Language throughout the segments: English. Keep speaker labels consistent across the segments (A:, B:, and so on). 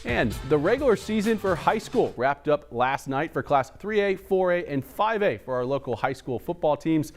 A: And the regular season for high school wrapped up last night for Class 3A, 4A, and 5A for our local high school football teams.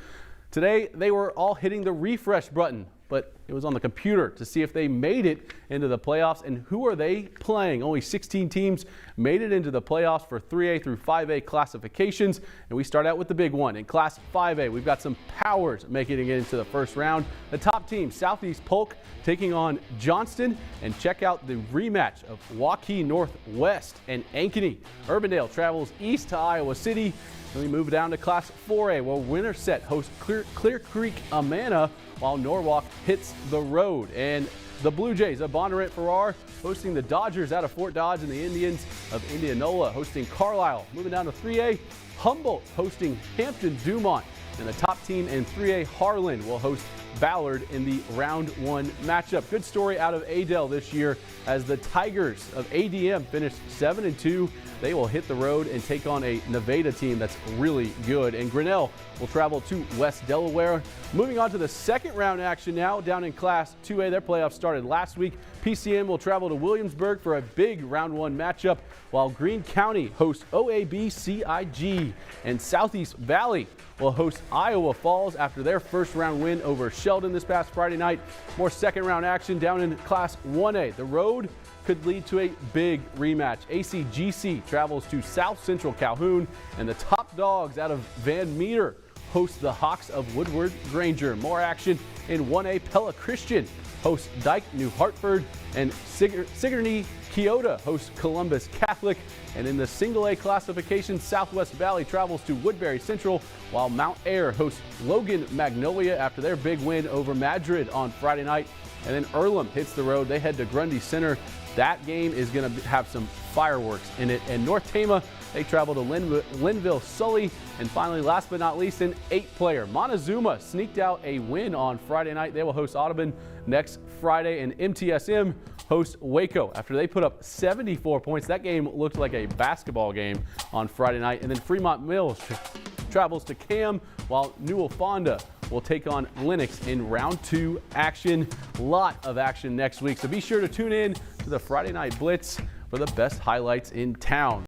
A: Today, they were all hitting the refresh button, but it was on the computer to see if they made it into the playoffs. And who are they playing? Only 16 teams made it into the playoffs for 3A through 5A classifications. And we start out with the big one. In Class 5A, we've got some powers making it into the first round. The top team, Southeast Polk, taking on Johnston. And check out the rematch of WAUKEE Northwest and Ankeny. Urbandale travels east to Iowa City. Then we move down to Class 4A, where Winterset hosts Clear Creek Amana, while Norwalk hits the road. And the Blue Jays of Bondurant Farrar hosting the Dodgers out of Fort Dodge, and the Indians of Indianola hosting Carlisle. Moving down to 3A, Humboldt hosting Hampton-Dumont. And the top team in 3A, Harlan, will host Ballard in the round one matchup. Good story out of Adel this year as the Tigers of ADM finished 7-2. They will hit the road and take on a Nevada team that's really good. And Grinnell will travel to West Delaware. Moving on to the second round action now down in Class 2A. Their playoffs started last week. PCM will travel to Williamsburg for a big round one matchup, while Greene County hosts OAB-CIG, and Southeast Valley will host Iowa Falls after their first round win over Sheldon this past Friday night. More second round action down in Class 1A. The road could lead to a big rematch. ACGC travels to South Central Calhoun, and the top dogs out of Van Meter host the Hawks of Woodward Granger. More action in 1A. Pella Christian hosts Dyke New Hartford, and Sigourney Keota hosts Columbus Catholic. And in the single A classification, Southwest Valley travels to Woodbury Central, while Mount Ayr hosts Logan Magnolia after their big win over Madrid on Friday night. And then Earlham hits the road. They head to Grundy Center. That game is going to have some fireworks in it. And North Tama, they travel to Linville Sully. And finally, last but not least, an 8-player. Montezuma sneaked out a win on Friday night. They will host Audubon next Friday, and MTSM hosts Waco after they put up 74 points. That game looked like a basketball game on Friday night. And then Fremont Mills travels to Cam, while Newell Fonda will take on Lennox in round 2 action. Lot of action next week, so be sure to tune in to the Friday Night Blitz for the best highlights in town.